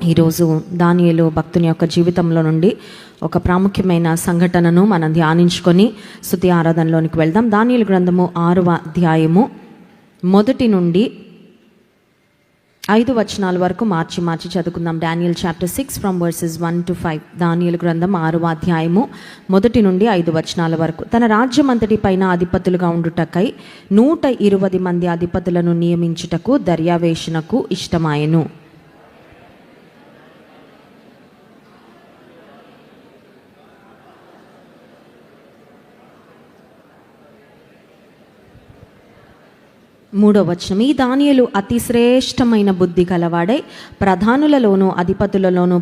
ఈరోజు దానియేలు భక్తుని యొక్క జీవితంలో నుండి ఒక ప్రాముఖ్యమైన సంఘటనను మనం ధ్యానించుకొని స్తుతి ఆరాధనలోనికి వెళ్దాం. దానియేలు గ్రంథము 6వ అధ్యాయము 1 నుండి 5 వచనాల వరకు మార్చి చదువుకుందాం. Daniel chapter 6 from versus 1 to 5. దానియేలు గ్రంథం 6వ అధ్యాయము 1 నుండి 5 వచనాల వరకు. తన రాజ్యం అంతటి పైన అధిపతులుగా ఉండుటకై 120 మంది అధిపతులను నియమించుటకు దర్యావేషునకు ఇష్టమాయెను. మూడో వచనం, ఈ దానియేలు అతి శ్రేష్టమైన బుద్ధి కలవాడై ప్రధానులలోనూ అధిపతులలోనూ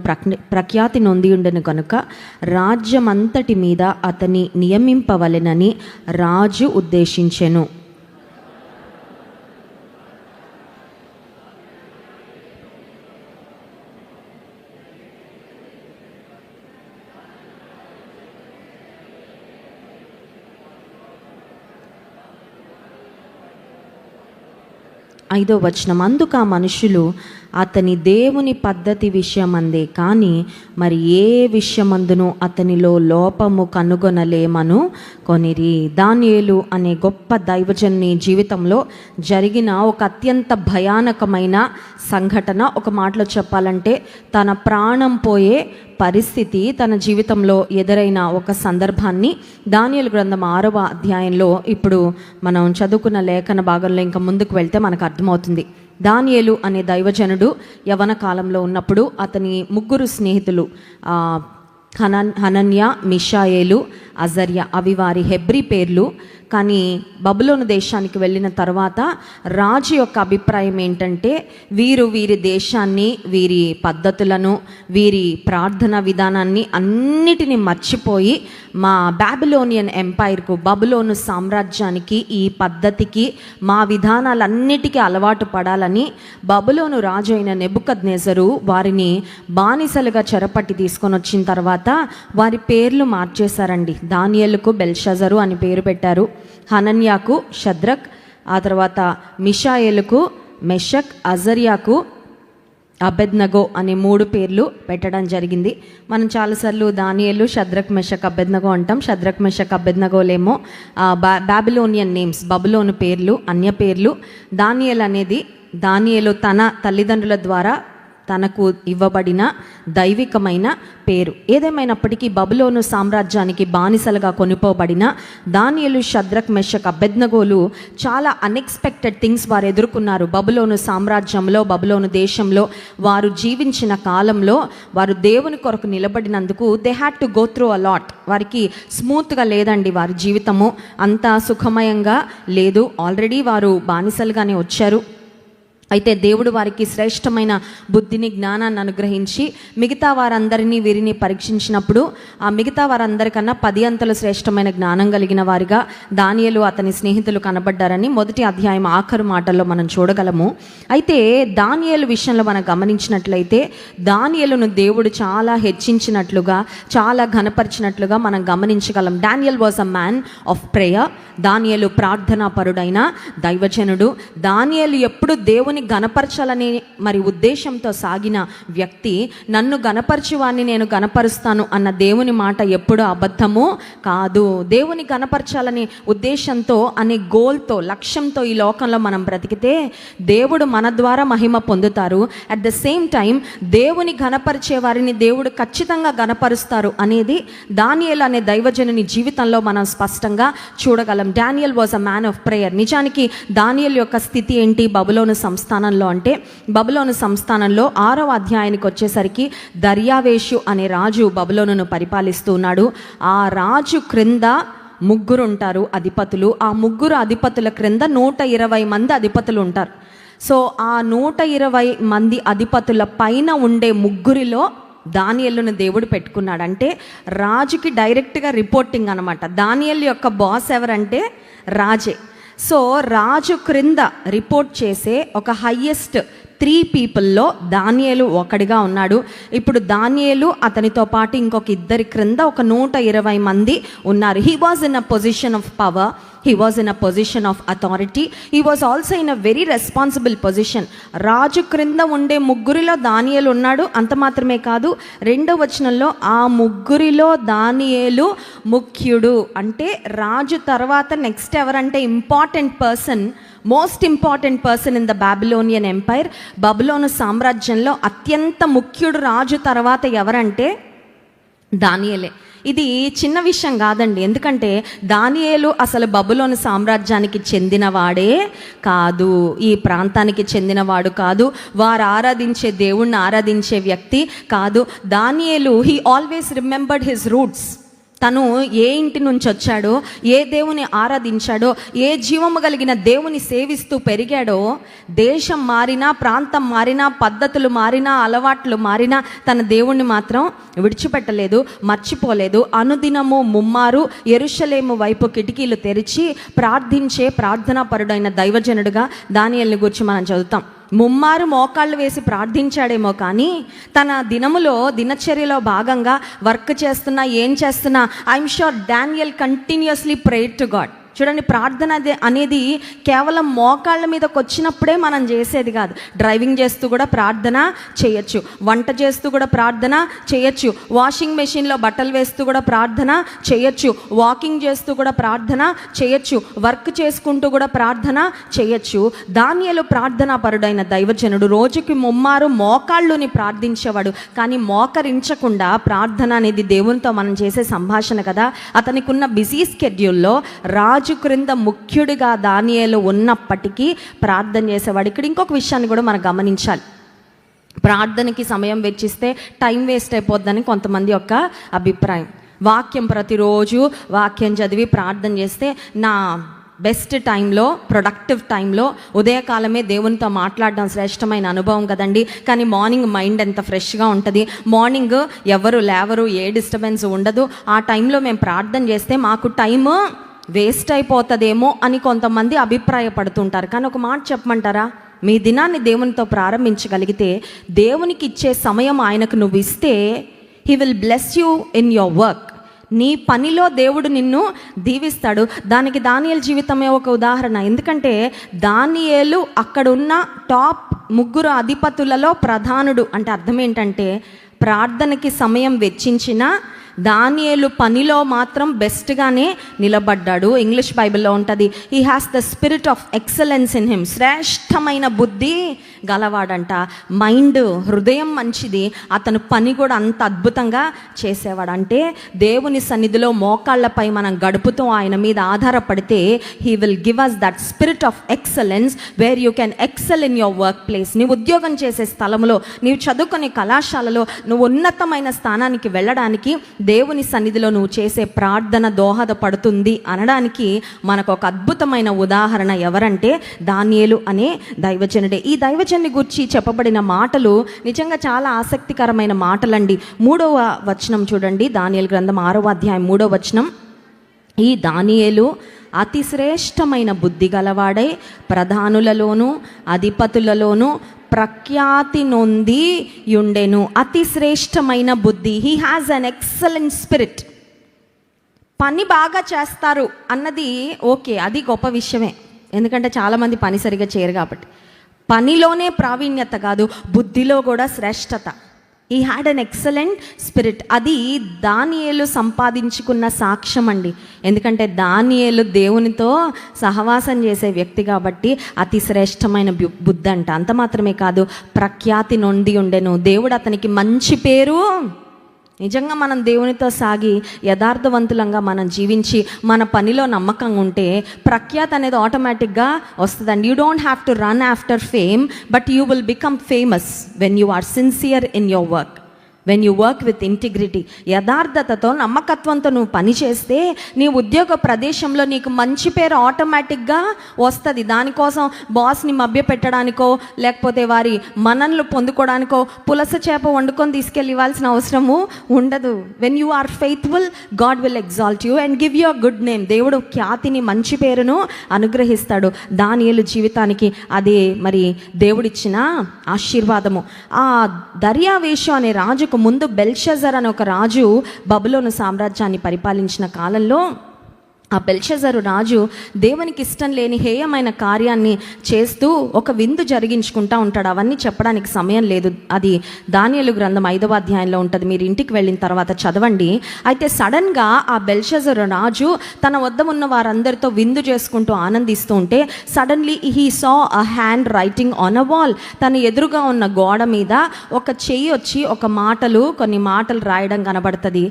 ప్రఖ్యాతి నొంది ఉండెను కనుక రాజ్యమంతటి మీద అతని నియమింపవలెనని రాజు ఉద్దేశించెను. ఐదో వచనం, అందుకు ఆ మనుషులు అతని దేవుని పద్ధతి విషయమందే కానీ మరి ఏ విషయమందును అతనిలో లోపము కనుగొనలేమను కొనిరి. దానియేలు అనే గొప్ప దైవజనుని జీవితంలో జరిగిన ఒక అత్యంత భయానకమైన సంఘటన. ఒక మాటలో చెప్పాలంటే తన ప్రాణం పోయే పరిస్థితి తన జీవితంలో ఎదురైన ఒక సందర్భాన్ని దానియేలు గ్రంథం 6వ అధ్యాయంలో ఇప్పుడు మనం చదువుకున్న లేఖన భాగంలో ఇంకా ముందుకు వెళ్తే మనకు అర్థమవుతుంది. దానియేలు అనే దైవజనుడు యవన కాలంలో ఉన్నప్పుడు అతని ముగ్గురు స్నేహితులు హనన్యా, మిషాయేలు, అజర్యా, అవి వారి హెబ్రీ పేర్లు. కానీ బబులోను దేశానికి వెళ్ళిన తర్వాత రాజు యొక్క అభిప్రాయం ఏంటంటే వీరి దేశాన్ని, వీరి పద్ధతులను, వీరి ప్రార్థన విధానాన్ని అన్నిటినీ మర్చిపోయి మా బాబిలోనియన్ ఎంపైర్కు, బబులోను సామ్రాజ్యానికి, ఈ పద్ధతికి, మా విధానాలన్నిటికీ అలవాటు పడాలని బబులోను రాజు అయిన నెబుకద్నెజరు వారిని బానిసలుగా చెరపట్టి తీసుకొని వచ్చిన తర్వాత వారి పేర్లు మార్చేశారండి. దానియేలుకు బెల్షజరు అని పేరు పెట్టారు, హనన్యాకు షద్రక్, ఆ తర్వాత మిషాయేలుకు మెషక్, అజర్యాకు అబెద్నగో అనే 3 పేర్లు పెట్టడం జరిగింది. మనం చాలాసార్లు దానియేలు, షద్రక్, మెషక్, అబెద్నగో అంటాం. షద్రక్, మెషక్, అబెద్నగోలేమో బాబిలోనియన్ నేమ్స్, బబులోను పేర్లు, అన్య పేర్లు. దానియేలు అనేది దానియేలు తన తల్లిదండ్రుల ద్వారా తనకు ఇవ్వబడిన దైవికమైన పేరు. ఏదేమైనప్పటికీ బబులోను సామ్రాజ్యానికి బానిసలుగా కొనిపోబడిన దానియేలు, షద్రక్, మెషక్, అబెద్నగోలు చాలా అన్ఎక్స్పెక్టెడ్ థింగ్స్ వారు ఎదుర్కొన్నారు. బబులోను సామ్రాజ్యంలో, బబులోను దేశంలో వారు జీవించిన కాలంలో వారు దేవుని కొరకు నిలబడినందుకు they had to go through a lot. వారికి స్మూత్గా లేదండి, వారి జీవితము అంత సుఖమయంగా లేదు. ఆల్రెడీ వారు బానిసలుగానే వచ్చారు. అయితే దేవుడు వారికి శ్రేష్టమైన బుద్ధిని, జ్ఞానాన్ని అనుగ్రహించి మిగతా వారందరినీ వీరిని పరీక్షించినప్పుడు ఆ మిగతా వారందరికన్నా 10 అంతలు శ్రేష్టమైన జ్ఞానం కలిగిన వారిగా దానియేలు అతని స్నేహితులు కనబడ్డారని 1వ అధ్యాయం ఆఖరు మాటల్లో మనం చూడగలము. అయితే దానియేలు విషయంలో మనం గమనించినట్లయితే దానియేలును దేవుడు చాలా హెచ్చించినట్లుగా, చాలా ఘనపరిచినట్లుగా మనం గమనించగలం. Daniel was a man of prayer. దానియేలు ప్రార్థనా పరుడైన దైవజనుడు. దానియేలు ఎప్పుడు దేవుని గణపరచాలని మరి ఉద్దేశంతో సాగిన వ్యక్తి. నన్ను గణపరిచి వాడిని నేను గణపరుస్తాను అన్న దేవుని మాట ఎప్పుడు అబద్ధమో కాదు. దేవుని గణపరచాలని ఉద్దేశంతో అనే గోల్తో, లక్ష్యంతో ఈ లోకంలో మనం బ్రతికితే దేవుడు మన ద్వారా మహిమ పొందుతారు. అట్ ద సేమ్ టైం దేవుని గణపరిచే వారిని దేవుడు ఖచ్చితంగా గణపరుస్తారు అనేది దానియేలు అనే దైవజనుని జీవితంలో మనం స్పష్టంగా చూడగలం. Daniel was a man of prayer. నిజానికి దానియేలు యొక్క స్థితి ఏంటి బబులోను సంస్థానంలో అంటే, బబులోను సంస్థానంలో 6వ అధ్యాయానికి వచ్చేసరికి దర్యావేషు అనే రాజు బబులోనును పరిపాలిస్తూ ఉన్నాడు. ఆ రాజు క్రింద 3 ఉంటారు అధిపతులు. ఆ 3 అధిపతుల క్రింద 120 మంది అధిపతులు ఉంటారు. సో ఆ 120 మంది అధిపతుల పైన ఉండే 3లో దానియేలును దేవుడు పెట్టుకున్నాడు. అంటే రాజుకి డైరెక్ట్గా రిపోర్టింగ్ అనమాట. దానియేలు యొక్క బాస్ ఎవరంటే రాజే. సో రాజు క్రింద రిపోర్ట్ చేసే ఒక హయ్యెస్ట్ 3 పీపుల్లో దానియేలు ఒకడిగా ఉన్నాడు. ఇప్పుడు దానియేలు అతనితో పాటు ఇంకొక ఇద్దరి క్రింద ఒక 120 మంది ఉన్నారు. He was in a position of power, he was in a position of authority, he was also in a very responsible position. రాజు క్రింద ఉండే ముగ్గురిలో దానియేలు ఉన్నాడు. అంత మాత్రమే కాదు, 2వ వచనంలో ఆ ముగ్గురిలో దానియేలు ముఖ్యుడు. అంటే రాజు తర్వాత నెక్స్ట్ ఎవరంటే important person, most important person in the Babylonian empire, బబులోను సామ్రాజ్యంలో అత్యంత ముఖ్యుడు రాజు తర్వాత ఎవరంటే దానియేలే. ఇది చిన్న విషయం కాదండి, ఎందుకంటే దానియేలు అసలు బబులోను సామ్రాజ్యానికి చెందినవాడే కాదు, ఈ ప్రాంతానికి చెందినవాడు కాదు, వారు ఆరాధించే దేవుణ్ణి ఆరాధించే వ్యక్తి కాదు. దానియేలు he always remembered his roots. తను ఏ ఇంటి నుంచి వచ్చాడో, ఏ దేవుని ఆరాధించాడో, ఏ జీవము కలిగిన దేవుని సేవిస్తూ పెరిగాడో, దేశం మారినా, ప్రాంతం మారినా, పద్ధతులు మారినా, అలవాట్లు మారినా తన దేవుణ్ణి మాత్రం విడిచిపెట్టలేదు, మర్చిపోలేదు. అనుదినము ముమ్మారు యెరూషలేము వైపు కిటికీలు తెరిచి ప్రార్థించే ప్రార్థనాపరుడైన దైవజనుడిగా దానియేలుని గురించి మనం చదువుతాం. ముమ్మారు మోకాళ్ళు వేసి ప్రార్థించాడేమో కానీ తన దినచర్యలో భాగంగా వర్క్ చేస్తున్నా, ఏం చేస్తున్నా, I'm sure Daniel continuously prayer to God. చూడండి, ప్రార్థన అనేది కేవలం మోకాళ్ళ మీదకి వచ్చినప్పుడే మనం చేసేది కాదు. డ్రైవింగ్ చేస్తూ కూడా ప్రార్థన చేయొచ్చు, వంట చేస్తూ కూడా ప్రార్థన చేయొచ్చు, వాషింగ్ మెషిన్లో బట్టలు వేస్తూ కూడా ప్రార్థన చేయొచ్చు, వాకింగ్ చేస్తూ కూడా ప్రార్థన చేయొచ్చు, వర్క్ చేసుకుంటూ కూడా ప్రార్థన చేయొచ్చు. దానియేలు ప్రార్థనా పరుడైన దైవజనుడు, రోజుకి ముమ్మారు మోకాళ్ళుని ప్రార్థించేవాడు. కానీ మోకరించకుండా ప్రార్థన అనేది దేవునితో మనం చేసే సంభాషణ కదా. అతనికి ఉన్న బిజీ స్కెడ్యూల్లో రాజు క్రింద ముఖ్యుడిగా దానియేలు ఉన్నప్పటికీ ప్రార్థన చేసేవాడు. ఇక్కడ ఇంకొక విషయాన్ని కూడా మనం గమనించాలి. ప్రార్థనకి సమయం వెచ్చిస్తే టైం వేస్ట్ అయిపోద్దని కొంతమంది యొక్క అభిప్రాయం. వాక్యం ప్రతిరోజు వాక్యం చదివి ప్రార్థన చేస్తే నా బెస్ట్ టైంలో, ప్రొడక్టివ్ టైంలో ఉదయకాలమే దేవునితో మాట్లాడడం శ్రేష్టమైన అనుభవం కదండి. కానీ మార్నింగ్ మైండ్ ఎంత ఫ్రెష్గా ఉంటుంది, మార్నింగ్ ఎవరు లేవరు, ఏ డిస్టర్బెన్స్ ఉండదు. ఆ టైంలో మేము ప్రార్థన చేస్తే మాకు టైము వేస్ట్ అయిపోతుందేమో అని కొంతమంది అభిప్రాయపడుతుంటారు. కానీ ఒక మాట చెప్పమంటారా, మీ దినాన్ని దేవునితో ప్రారంభించగలిగితే, దేవునికి ఇచ్చే సమయం ఆయనకు నువ్వు ఇస్తే, he will bless you in your work. నీ పనిలో దేవుడు నిన్ను దీవిస్తాడు. దానికి దానియేలు జీవితమే ఒక ఉదాహరణ. ఎందుకంటే దానియేలు అక్కడున్న టాప్ 3 అధిపతులలో ప్రధానుడు. అంటే అర్థం ఏంటంటే ప్రార్థనకి సమయం వెచ్చించిన దానియేలు పనిలో మాత్రం బెస్ట్గానే నిలబడ్డాడు. ఇంగ్లీష్ బైబిల్లో ఉంటుంది, he has the spirit of excellence in him. శ్రేష్టమైన బుద్ధి గలవాడంట. మైండ్, హృదయం మంచిది, అతను పని కూడా అంత అద్భుతంగా చేసేవాడు. అంటే దేవుని సన్నిధిలో మోకాళ్ళపై మనం గడుపుతూ ఆయన మీద ఆధారపడితే he will give us that spirit of excellence where you can excel in your work place. నీవు ఉద్యోగం చేసే స్థలంలో, నీవు చదువుకునే కళాశాలలో, నువ్వు ఉన్నతమైన స్థానానికి వెళ్ళడానికి దేవుని సన్నిధిలో నువ్వు చేసే ప్రార్థన దోహదపడుతుంది అనడానికి మనకు ఒక అద్భుతమైన ఉదాహరణ ఎవరంటే దానియేలు అనే దైవజనుడే. ఈ దైవజనుని గురించి చెప్పబడిన మాటలు నిజంగా చాలా ఆసక్తికరమైన మాటలండి. 3వ వచనం చూడండి, దానియేలు గ్రంథం 6వ అధ్యాయం 3వ వచనం. ఈ దానియేలు అతి శ్రేష్టమైన బుద్ధి గలవాడై ప్రధానులలోను అధిపతులలోను ప్రఖ్యాతి నొంది యుండెను. అతి శ్రేష్టమైన బుద్ధి, he has an excellent spirit. పని బాగా చేస్తారు అన్నది ఓకే, అది గొప్ప విషయమే, ఎందుకంటే చాలామంది పని సరిగా చేయరు కాబట్టి. పనిలోనే ప్రావీణ్యత కాదు, బుద్ధిలో కూడా శ్రేష్టత. ఈ హ్యాడ్ అన్ ఎక్సలెంట్ స్పిరిట్. అది దానియేలు సంపాదించుకున్న సాక్ష్యం అండి. ఎందుకంటే దానియేలు దేవునితో సహవాసం చేసే వ్యక్తి కాబట్టి అతి శ్రేష్టమైన బుద్ధి అంట. అంత మాత్రమే కాదు, ప్రఖ్యాతి నొంది ఉండెను. దేవుడు అతనికి మంచి పేరు. నిజంగా మనం దేవునితో సాగి యథార్థవంతులంగా మనం జీవించి మన పనిలో నమ్మకంగా ఉంటే ప్రఖ్యాతి అనేది ఆటోమేటిక్గా వస్తుందండి. You don't have to run after fame, but you will become famous when you are sincere in your work. When you work with integrity, యథార్థతతో నమ్మకత్వంతో నువ్వు పని చేస్తే నీ ఉద్యోగ ప్రదేశంలో నీకు మంచి పేరు ఆటోమేటిక్గా వస్తుంది. దానికోసం బాస్ని మభ్య పెట్టడానికో లేకపోతే వారి మనన్లు పొందుకోవడానికో పులస చేప వండుకొని తీసుకెళ్ళి ఇవ్వాల్సిన అవసరము ఉండదు. When you are faithful, God will exalt you and give you a good name. దేవుడు ఖ్యాతిని, మంచి పేరును అనుగ్రహిస్తాడు. దానియేలు జీవితానికి అదే మరి దేవుడిచ్చిన ఆశీర్వాదము. ఆ దర్యావేషు అనే రాజు ముందు బెల్షజర్ అనే ఒక రాజు బబులోను సామ్రాజ్యాన్ని పరిపాలించిన కాలంలో ఆ బెల్షజరు రాజు దేవునికి ఇష్టం లేని హేయమైన కార్యాన్ని చేస్తూ ఒక విందు జరిగించుకుంటూ ఉంటాడు. అవన్నీ చెప్పడానికి సమయం లేదు. అది దానియేలు గ్రంథం 5వ అధ్యాయంలో ఉంటుంది. మీరు ఇంటికి వెళ్ళిన తర్వాత చదవండి. అయితే సడన్గా ఆ బెల్షజరు రాజు తన వద్ద ఉన్న వారందరితో విందు చేసుకుంటూ ఆనందిస్తూ ఉంటే suddenly he saw a hand writing on a wall. తన ఎదురుగా ఉన్న గోడ మీద ఒక చెయ్యి వచ్చి కొన్ని మాటలు రాయడం కనబడుతుంది.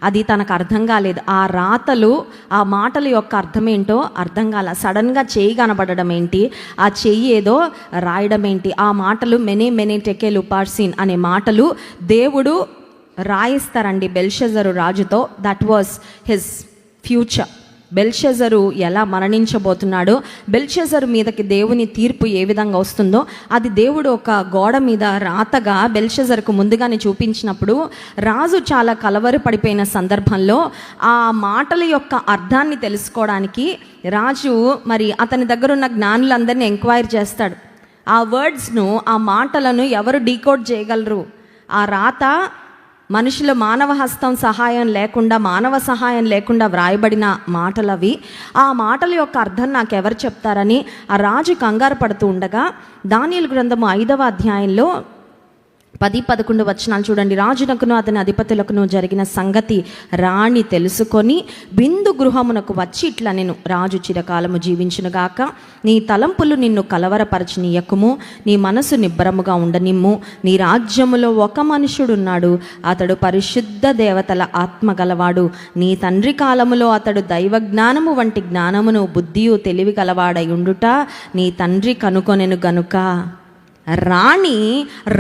అది తనకు అర్థం కాలేదు. ఆ రాతలు, ఆ మాటల యొక్క అర్థం ఏంటో అర్థం కాల. సడన్గా చెయ్యి కనబడడం ఏంటి, ఆ చెయ్యి ఏదో రాయడం ఏంటి, ఆ మాటలు మెనే టెకెల్ ఉపార్సిన్ అనే మాటలు దేవుడు రాయిస్తారండి బెల్షజరు రాజుతో. That was his future. Belshazzar ఎలా మరణించబోతున్నాడో, బెల్షజరు మీదకి దేవుని తీర్పు ఏ విధంగా వస్తుందో అది దేవుడు ఒక గోడ మీద రాతగా బెల్షజర్కు ముందుగానే చూపించినప్పుడు రాజు చాలా కలవరపడిపోయిన సందర్భంలో ఆ మాటల యొక్క అర్థాన్ని తెలుసుకోవడానికి రాజు మరి అతని దగ్గర ఉన్న జ్ఞానులందరినీ ఎంక్వైరీ చేస్తాడు. ఆ వర్డ్స్ను, ఆ మాటలను ఎవరు డీకోడ్ చేయగలరు? ఆ రాత మనుషుల మానవ హస్తం సహాయం లేకుండా, మానవ సహాయం లేకుండా వ్రాయబడిన మాటలవి. ఆ మాటల యొక్క అర్థం నాకెవరు చెప్తారని ఆ రాజు కంగారు పడుతూ ఉండగా దానియేలు గ్రంథము 5వ అధ్యాయంలో 10-11 వచనాలు చూడండి. రాజునకును అతని అధిపతులకును జరిగిన సంగతి రాణి తెలుసుకొని విందు గృహమునకు వచ్చి ఇట్లా, నేను రాజు చిరకాలము జీవించునుగాక, నీ తలంపులు నిన్ను కలవరపరచనీయకుము, నీ మనసు నిబ్బరముగా ఉండనిమ్ము. నీ రాజ్యములో ఒక మనుషుడున్నాడు, అతడు పరిశుద్ధ దేవతల ఆత్మ గలవాడు. నీ తండ్రి కాలములో అతడు దైవ జ్ఞానము వంటి జ్ఞానమును, బుద్ధియు తెలివి గలవాడై ఉండుట నీ తండ్రి కనుకొనెను గనుక. రాణి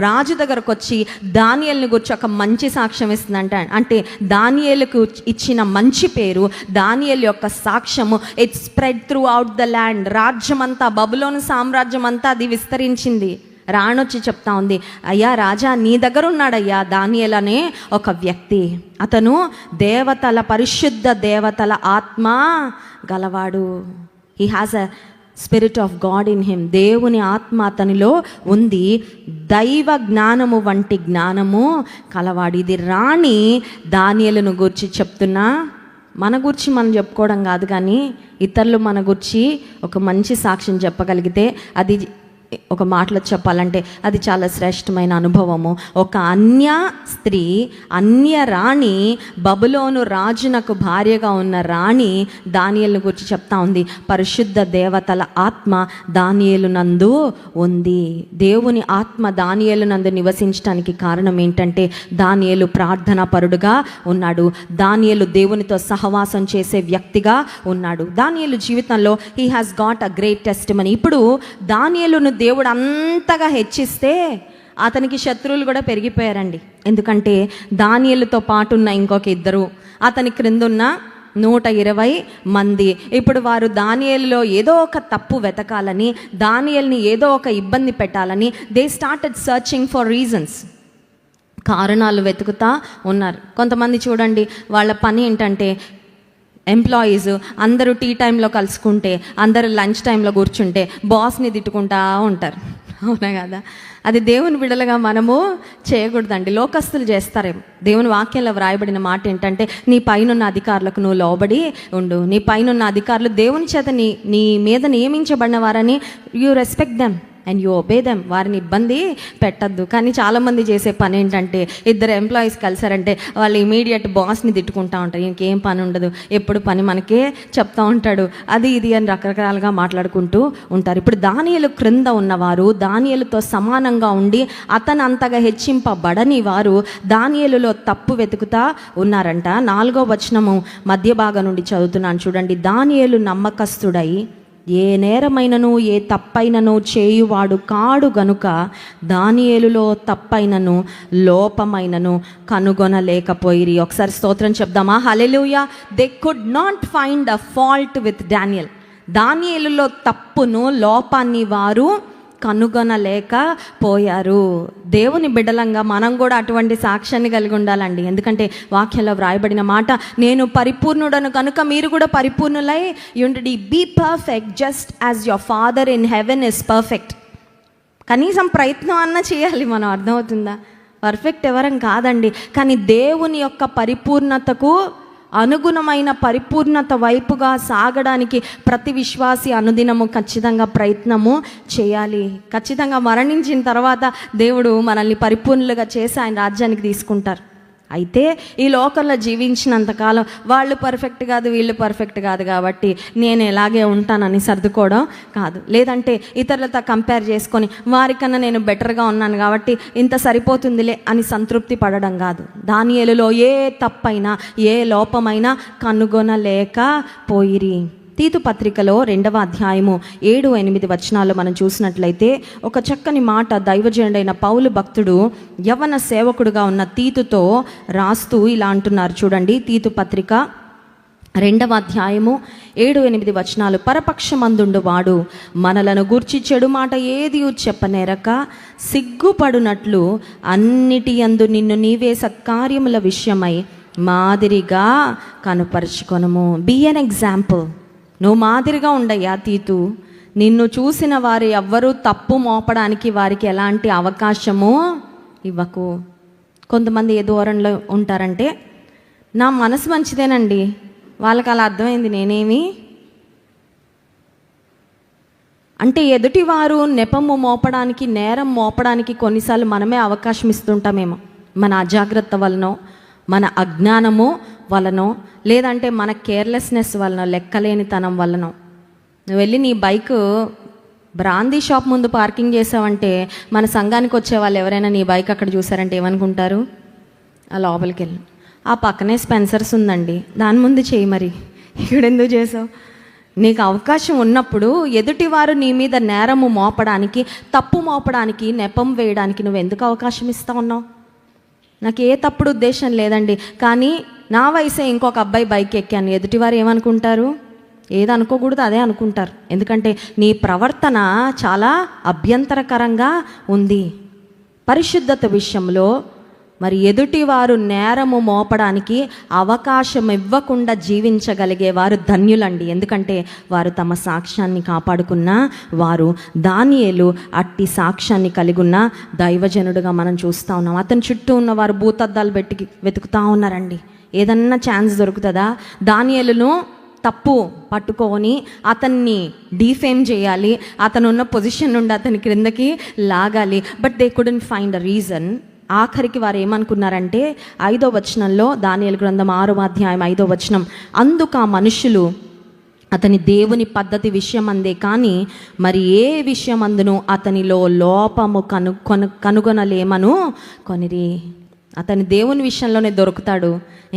రాజు దగ్గరకు వచ్చి దానియేలుని గురించి ఒక మంచి సాక్ష్యం ఇస్తుందంట. అంటే దానియేలుకు ఇచ్చిన మంచి పేరు, దానియేలు యొక్క సాక్ష్యము it spread throughout the land. రాజ్యమంతా, బబులోను సామ్రాజ్యం అంతా అది విస్తరించింది. రాణొచ్చి చెప్తా ఉంది, అయ్యా రాజా, నీ దగ్గర ఉన్నాడయ్యా దానియేలు అనే ఒక వ్యక్తి. అతను దేవతల, పరిశుద్ధ దేవతల ఆత్మ గలవాడు. He has a spirit of God in him. దేవుని ఆత్మ అతనిలో ఉంది, దైవ జ్ఞానము వంటి జ్ఞానము కలవాడు. ఇది రాణి దానియేలును గూర్చి చెప్తున్నా. మన గురించి మనం చెప్పుకోవడం కాదు, కానీ ఇతరులు మన గురించి ఒక మంచి సాక్ష్యం చెప్పగలిగితే అది ఒక మాటలో చెప్పాలంటే అది చాలా శ్రేష్టమైన అనుభవము. ఒక అన్య స్త్రీ, అన్య రాణి, బబులోను రాజునకు భార్యగా ఉన్న రాణి దానియేలును గురించి చెప్తా ఉంది. పరిశుద్ధ దేవతల ఆత్మ దానియేలు నందు ఉంది. దేవుని ఆత్మ దానియేలు నందు నివసించడానికి కారణం ఏంటంటే దానియేలు ప్రార్థనా పరుడుగా ఉన్నాడు. దానియేలు దేవునితో సహవాసం చేసే వ్యక్తిగా ఉన్నాడు. దానియేలు జీవితంలో he has got a great testimony. ఇప్పుడు దానియేలును దేవుడు అంతగా హెచ్చిస్తే అతనికి శత్రువులు కూడా పెరిగిపోయారండి. ఎందుకంటే దానియేలుతో పాటున్న ఇంకొక ఇద్దరు, అతని క్రిందున్న 120 మంది, ఇప్పుడు వారు దానియేలులో ఏదో ఒక తప్పు వెతకాలని, దానియేలుని ఏదో ఒక ఇబ్బంది పెట్టాలని they started searching for reasons. కారణాలు వెతుకుతా ఉన్నారు. కొంతమంది చూడండి, వాళ్ళ పని ఏంటంటే ఎంప్లాయీస్ అందరూ టీ టైంలో కలుసుకుంటే, అందరూ లంచ్ టైంలో కూర్చుంటే బాస్ని తిట్టుకుంటా ఉంటారు. అవునా కదా? అది దేవుని బిడ్డలుగా మనము చేయకూడదండి. లోకస్తులు చేస్తారేమో. దేవుని వాక్యంలో వ్రాయబడిన మాట ఏంటంటే, నీ పైనున్న అధికారులకు నువ్వు లోబడి ఉండు. నీ పైనున్న అధికారులు దేవుని చేత నీ మీద నియమించబడిన వారని you respect them and you obey them. వారిని ఇబ్బంది పెట్టద్దు. కానీ చాలామంది చేసే పని ఏంటంటే, ఇద్దరు ఎంప్లాయీస్ కలిసారంటే వాళ్ళు ఇమీడియట్ బాస్ని తిట్టుకుంటూ ఉంటారు. ఇంకేం పని ఉండదు, ఎప్పుడు పని మనకే చెప్తా ఉంటాడు, అది ఇది అని రకరకాలుగా మాట్లాడుకుంటూ ఉంటారు. ఇప్పుడు దానియేలు క్రింద ఉన్నవారు, దానియేలుతో సమానంగా ఉండి అతను అంతగా హెచ్చింపబడని వారు దానియేలులో తప్పు వెతుకుతా ఉన్నారంట. 4వ వచనము మధ్య భాగం నుండి చదువుతున్నాను చూడండి. దానియేలు నమ్మకస్తుడై ఏ నేరమైనను ఏ తప్పైనను చేయువాడు కాడు గనుక దానియేలులో తప్పైనను లోపమైనను కనుగొనలేకపోయిరి. ఒకసారి స్తోత్రం చెప్దామా? హల్లెలూయా. They could not find a fault with Daniel. దానియేలులో తప్పును, లోపాన్ని వారు కనుగొనలేకపోయారు. దేవుని బిడ్డలంగా మనం కూడా అటువంటి సాక్ష్యాన్ని కలిగి ఉండాలండి. ఎందుకంటే వాక్యంలో వ్రాయబడిన మాట, నేను పరిపూర్ణుడను కనుక మీరు కూడా పరిపూర్ణులై యుండి be perfect just as your father in heaven is perfect. కనీసం ప్రయత్నం అన్న చేయాలి మనం. అర్థమవుతుందా? పర్ఫెక్ట్ ఎవరం కాదండి, కానీ దేవుని యొక్క పరిపూర్ణతకు అనుగుణమైన పరిపూర్ణత వైపుగా సాగడానికి ప్రతి విశ్వాసి అనుదినము ఖచ్చితంగా ప్రయత్నము చేయాలి. ఖచ్చితంగా మరణించిన తర్వాత దేవుడు మనల్ని పరిపూర్ణులుగా చేసి ఆయన రాజ్యానికి తీసుకుంటారు. అయితే ఈ లోకంలో జీవించినంతకాలం వాళ్ళు పర్ఫెక్ట్ కాదు, వీళ్ళు పర్ఫెక్ట్ కాదు కాబట్టి నేను ఎలాగే ఉంటానని సర్దుకోవడం కాదు. లేదంటే ఇతరులతో కంపేర్ చేసుకొని వారికన్నా నేను బెటర్గా ఉన్నాను కాబట్టి ఇంత సరిపోతుందిలే అని సంతృప్తి పడడం కాదు. దానియేలులో ఏ తప్పైనా ఏ లోపమైనా కనుగొనలేకపోయిరి. తీతు పత్రికలో 2వ అధ్యాయము 7-8 వచనాల్లో మనం చూసినట్లయితే ఒక చక్కని మాట దైవజనుడైన పౌలు భక్తుడు యవ్వన సేవకుడుగా ఉన్న తీతుతో రాస్తూ ఇలా అంటున్నారు. చూడండి, తీతు పత్రిక 2వ అధ్యాయము 7-8 వచనాలు. పరపక్షమందుండు వాడు మనలను గూర్చి చెడు మాట ఏది చెప్పనేరక సిగ్గుపడునట్లు అన్నిటి యందు నిన్ను నీవే సత్కార్యముల విషయమై మాదిరిగా కనుపరుచుకొనుము. Be an example. నువ్వు మాదిరిగా ఉండయ్యా తీతు. నిన్ను చూసిన వారు ఎవ్వరూ తప్పు మోపడానికి వారికి ఎలాంటి అవకాశము ఇవ్వకు. కొంతమంది ఏ ధోరణిలో ఉంటారంటే, నా మనసు మంచిదేనండి, వాళ్ళకి అలా అర్థమైంది నేనేమి అంటే ఎదుటివారు నెపము మోపడానికి, నేరం మోపడానికి కొన్నిసార్లు మనమే అవకాశం ఇస్తుంటామేమో. మన అజాగ్రత్త వలనో, మన అజ్ఞానము వలనో, లేదంటే మన కేర్లెస్నెస్ వలన, లెక్కలేనితనం వలనో. నువ్వు వెళ్ళి నీ బైక్ బ్రాందీ షాప్ ముందు పార్కింగ్ చేసావంటే మన సంఘానికి వచ్చే వాళ్ళు ఎవరైనా నీ బైక్ అక్కడ చూసారంటే ఏమనుకుంటారు? ఆ లోపలికి వెళ్ళు, ఆ పక్కనే స్పెన్సర్స్ ఉందండి, దాని ముందు చేయి, మరి ఇక్కడ ఎందుకు చేసావు? నీకు అవకాశం ఉన్నప్పుడు ఎదుటివారు నీ మీద నేరము మోపడానికి, తప్పు మోపడానికి, నెపం వేయడానికి నువ్వు ఎందుకు అవకాశం ఇస్తా ఉన్నావు? నాకు ఏ తప్పుడు ఉద్దేశం లేదండి, కానీ నా వయసే ఇంకొక అబ్బాయి బైక్ ఎక్కాను, ఎదుటివారు ఏమనుకుంటారు? ఏది అనుకోకూడదు అదే అనుకుంటారు. ఎందుకంటే నీ ప్రవర్తన చాలా అభ్యంతరకరంగా ఉంది. పరిశుద్ధత విషయంలో మరి ఎదుటివారు నేరము మోపడానికి అవకాశం ఇవ్వకుండా జీవించగలిగేవారు ధన్యులండి. ఎందుకంటే వారు తమ సాక్ష్యాన్ని కాపాడుకున్న వారు. దానియేలు అట్టి సాక్ష్యాన్ని కలిగి ఉన్న దైవజనుడుగా మనం చూస్తూ ఉన్నాం. అతని చుట్టూ ఉన్న వారు భూతద్దాలు పెట్టి వెతుకుతూ ఉన్నారండి. ఏదన్నా ఛాన్స్ దొరుకుతుందా? దానియేలును తప్పు పట్టుకొని అతన్ని డీఫేమ్ చేయాలి, అతను ఉన్న పొజిషన్ నుండి అతని క్రిందకి లాగాలి. But they couldn't find a reason. ఆఖరికి వారు ఏమనుకున్నారంటే 5వ వచనంలో, దానియేలు గ్రంథం 6వ అధ్యాయం 5వ వచనం, అందుకు ఆ మనుషులు అతని దేవుని పద్ధతి విషయమందే కానీ మరి ఏ విషయమందును అతనిలో లోపము కనుగొనలేమను కొనిరి. అతని దేవుని విషయంలోనే దొరుకుతాడు,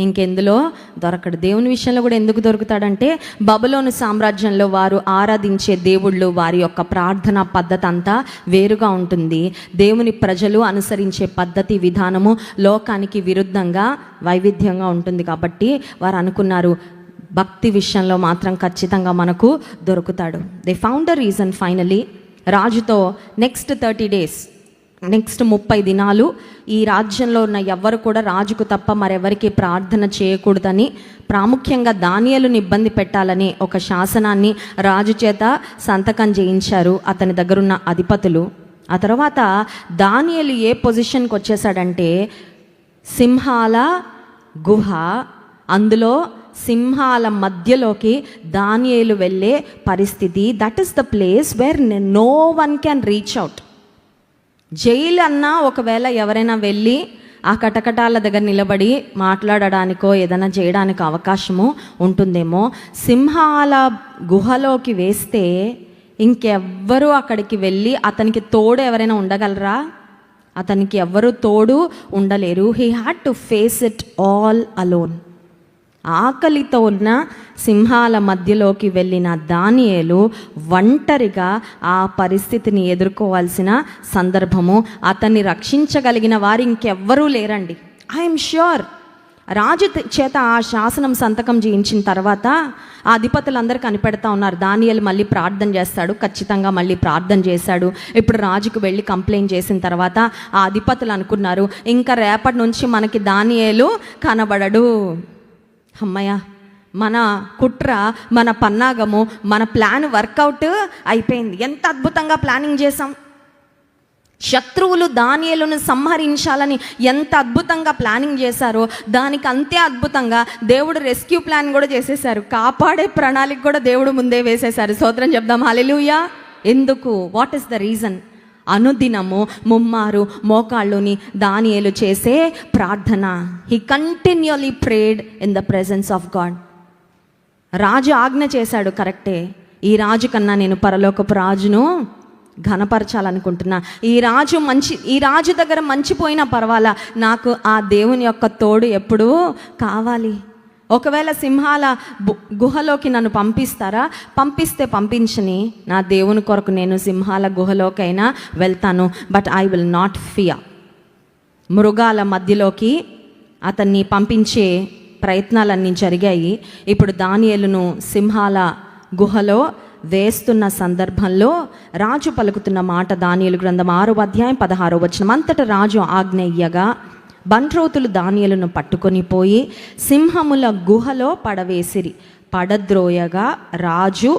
ఇంకెందులో దొరకడు. దేవుని విషయంలో కూడా ఎందుకు దొరుకుతాడంటే, బబులోను సామ్రాజ్యంలో వారు ఆరాధించే దేవుళ్ళు, వారి యొక్క ప్రార్థనా పద్ధతి అంతా వేరుగా ఉంటుంది. దేవుని ప్రజలు అనుసరించే పద్ధతి విధానము లోకానికి విరుద్ధంగా వైవిధ్యంగా ఉంటుంది. కాబట్టి వారు అనుకున్నారు, భక్తి విషయంలో మాత్రం ఖచ్చితంగా మనకు దొరుకుతాడు. They found a reason. Finally రాజుతో నెక్స్ట్ 30 days, నెక్స్ట్ 30 దినాలు ఈ రాజ్యంలో ఉన్న ఎవ్వరు కూడా రాజుకు తప్ప మరెవరికి ప్రార్థన చేయకూడదని, ప్రాముఖ్యంగా దానియేలుని ఇబ్బంది పెట్టాలని ఒక శాసనాన్ని రాజు చేత సంతకం చేయించారు అతని దగ్గరున్న అధిపతులు. ఆ తర్వాత దానియేలు ఏ పొజిషన్కి వచ్చేసాడంటే, సింహాల గుహ, అందులో సింహాల మధ్యలోకి దానియేలు వెళ్ళే పరిస్థితి. That is the place where no one can reach out. Jail అన్నా ఒకవేళ ఎవరైనా వెళ్ళి ఆ కటకటాల దగ్గర నిలబడి మాట్లాడడానికో ఏదైనా చేయడానికి అవకాశము ఉంటుందేమో, సింహాల గుహలోకి వేస్తే ఇంకెవ్వరూ అక్కడికి వెళ్ళి అతనికి తోడు ఎవరైనా ఉండగలరా? అతనికి ఎవ్వరూ తోడు ఉండలేరు. He had to face it all alone. ఆకలితో ఉన్న సింహాల మధ్యలోకి వెళ్ళిన దానియేలు ఒంటరిగా ఆ పరిస్థితిని ఎదుర్కోవాల్సిన సందర్భము. అతన్ని రక్షించగలిగిన వారు ఇంకెవ్వరూ లేరండి. ఐఎమ్ ష్యూర్ రాజు చేత ఆ శాసనం సంతకం చేయించిన తర్వాత ఆ అధిపతులందరూ కనిపెడతా ఉన్నారు. దానియేలు మళ్ళీ ప్రార్థన చేస్తాడు, ఖచ్చితంగా మళ్ళీ ప్రార్థన చేశాడు. ఇప్పుడు రాజుకు వెళ్ళి కంప్లైంట్ చేసిన తర్వాత ఆ అధిపతులు అనుకున్నారు, ఇంకా రేపటి నుంచి మనకి దానియేలు కనబడడు. అమ్మయ్య, మన కుట్ర, మన పన్నాగము, మన ప్లాన్ వర్కౌట్ అయిపోయింది. ఎంత అద్భుతంగా ప్లానింగ్ చేసాం. శత్రువులు దానియేలును సంహరించాలని ఎంత అద్భుతంగా ప్లానింగ్ చేశారో దానికి అంతే అద్భుతంగా దేవుడు రెస్క్యూ ప్లాన్ కూడా చేసేశారు. కాపాడే ప్రణాళిక కూడా దేవుడు ముందే వేసేశారు. స్తోత్రం చెప్దాం, హల్లెలూయా. ఎందుకు? What is the reason? అనుదినము ముమ్మారు మోకాళ్ళుని దానియేలు చేసే ప్రార్థన. He continuously prayed in the presence of God. రాజు ఆజ్ఞ చేశాడు, కరెక్టే. ఈ రాజు కన్నా నేను పరలోకపు రాజును ఘనపరచాలనుకుంటున్నా. ఈ రాజు దగ్గర మంచిపోయినా పర్వాలా, నాకు ఆ దేవుని యొక్క తోడు ఎప్పుడూ కావాలి. ఒకవేళ సింహాల గుహలోకి నన్ను పంపిస్తారా? పంపిస్తే పంపించని, నా దేవుని కొరకు నేను సింహాల గుహలోకైనా వెళ్తాను. But I will not fear. మృగాల మధ్యలోకి అతన్ని పంపించే ప్రయత్నాలన్నీ జరిగాయి. ఇప్పుడు దానియేలును సింహాల గుహలో వేస్తున్న సందర్భంలో రాజు పలుకుతున్న మాట, దానియేలు గ్రంథం 6వ అధ్యాయం 16వ వచనం. అంతటా రాజు ఆజ్ఞ ఇయ్యగా బంట్రోతులు దానియేలును పట్టుకొని పోయి సింహముల గుహలో పడవేసిరి. పడద్రోయగా రాజు,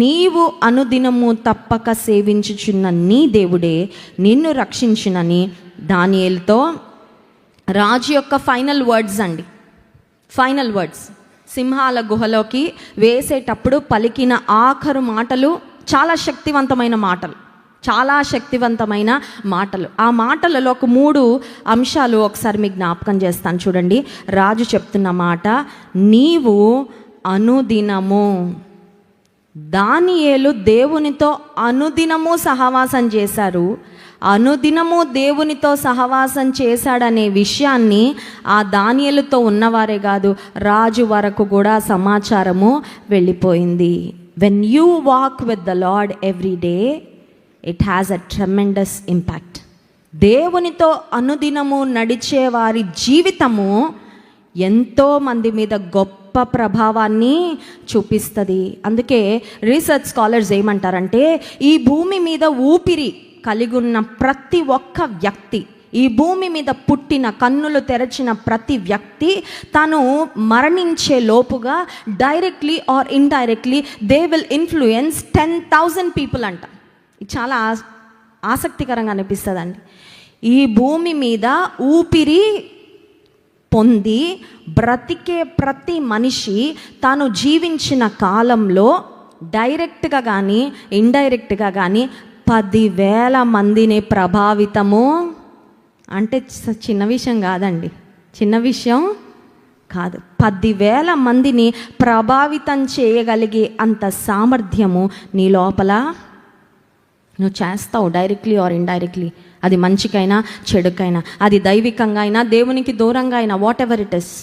నీవు అనుదినము తప్పక సేవించుచున్న నీ దేవుడే నిన్ను రక్షించునని దానియేలుతో. రాజు యొక్క ఫైనల్ వర్డ్స్ అండి, ఫైనల్ వర్డ్స్. సింహాల గుహలోకి వేసేటప్పుడు పలికిన ఆఖరు మాటలు చాలా శక్తివంతమైన మాటలు, చాలా శక్తివంతమైన మాటలు. ఆ మాటలలో ఒక 3 అంశాలు ఒకసారి మీకు జ్ఞాపకం చేస్తాను, చూడండి. రాజు చెప్తున్న మాట, నీవు అనుదినము. దానియేలు దేవునితో అనుదినము సహవాసం చేశారు. అనుదినము దేవునితో సహవాసం చేశాడనే విషయాన్ని ఆ దానియేలుతో ఉన్నవారే కాదు, రాజు వరకు కూడా సమాచారము వెళ్ళిపోయింది. When you walk with the lord every day, it has a tremendous impact. దేవునితో అనుదినము నడిచే వారి జీవితము ఎంతోమంది మీద గొప్ప ప్రభావాన్ని చూపిస్తుంది. అందుకే రీసెర్చ్ స్కాలర్స్ ఏమంటారంటే, ఈ భూమి మీద ఊపిరి కలిగి ఉన్న ప్రతి ఒక్క వ్యక్తి, ఈ భూమి మీద పుట్టిన కన్నులు తెరచిన ప్రతి వ్యక్తి తను మరణించే లోపుగా directly or indirectly they will influence 10,000 people అంట. ఇది చాలా ఆసక్తికరంగా అనిపిస్తుందండి. ఈ భూమి మీద ఊపిరి పొంది బ్రతికే ప్రతి మనిషి తాను జీవించిన కాలంలో డైరెక్ట్గా కానీ ఇండైరెక్ట్గా కానీ 10,000 మందిని ప్రభావితము అంటే చిన్న విషయం కాదండి, చిన్న విషయం కాదు. 10,000 మందిని ప్రభావితం చేయగలిగే అంత సామర్థ్యము నీ లోపల నువ్వు చేస్తావు, డైరెక్ట్లీ ఆర్ ఇండైరెక్ట్లీ. అది మంచికైనా చెడుకైనా, అది దైవికంగా అయినా దేవునికి దూరంగా అయినా, వాట్ ఎవర్ ఇట్ ఇస్.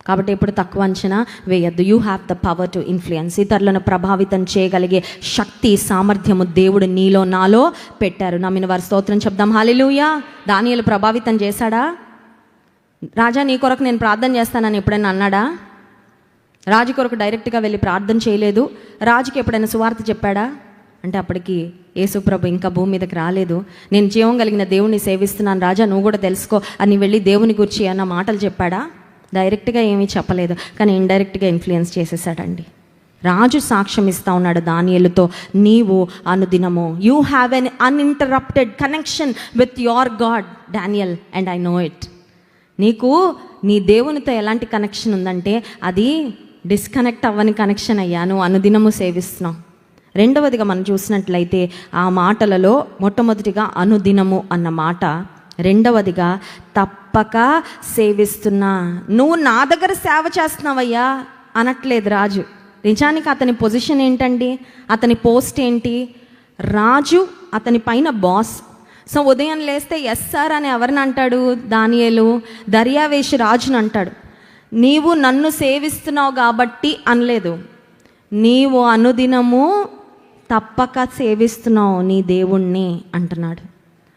కాబట్టి ఎప్పుడు తక్కువ అంచనా వేయద్దు. You have the power to influence. ఇతరులను ప్రభావితం చేయగలిగే శక్తి, సామర్థ్యము దేవుడు నీలో నాలో పెట్టారు. నమ్మిన వారి స్తోత్రం చెప్దాం, హల్లెలూయా. దానియేలు ప్రభావితం చేశాడా? రాజా నీ కొరకు నేను ప్రార్థన చేస్తానని ఎప్పుడైనా అన్నాడా? రాజు కొరకు డైరెక్ట్గా వెళ్ళి ప్రార్థన చేయలేదు. రాజుకి ఎప్పుడైనా సువార్త చెప్పాడా? అంటే అప్పటికి యేసుప్రభు ఇంకా భూమి మీదకి రాలేదు. నేను జీవం కలిగిన దేవుణ్ణి సేవిస్తున్నాను రాజా, నువ్వు కూడా తెలుసుకో అని వెళ్ళి దేవుని గురించి అన్న మాటలు చెప్పాడా? డైరెక్ట్గా ఏమీ చెప్పలేదు, కానీ ఇండైరెక్ట్గా ఇన్ఫ్లుయెన్స్ చేసేసాడండి. రాజు సాక్ష్యం ఇస్తూ ఉన్నాడు దానియేలుతో, నీవు అనుదినము you have an uninterrupted connection with your God Daniel, and I know it. నీకు నీ దేవునితో ఎలాంటి కనెక్షన్ ఉందంటే అది డిస్కనెక్ట్ అవ్వని కనెక్షన్ అయ్యా. నువ్వు అనుదినము సేవిస్తున్నావు. రెండవదిగా మనం చూసినట్లయితే ఆ మాటలలో మొట్టమొదటిగా అనుదినము అన్న మాట, రెండవదిగా తప్పక సేవిస్తున్నా. నువ్వు నా దగ్గర సేవ చేస్తున్నావయ్యా అనట్లేదు రాజు. నిజానికి అతని పొజిషన్ ఏంటండి, అతని పోస్ట్ ఏంటి? రాజు అతని పైన బాస్. సో ఉదయం లేస్తే ఎస్ సార్ అని ఎవరిని అంటాడు? దానియేలు దర్యావేషి రాజుని అంటాడు. నీవు నన్ను సేవిస్తున్నావు కాబట్టి అనలేదు, నీవు అనుదినము తప్పక సేవిస్తున్నావు నీ దేవుణ్ణి అంటున్నాడు.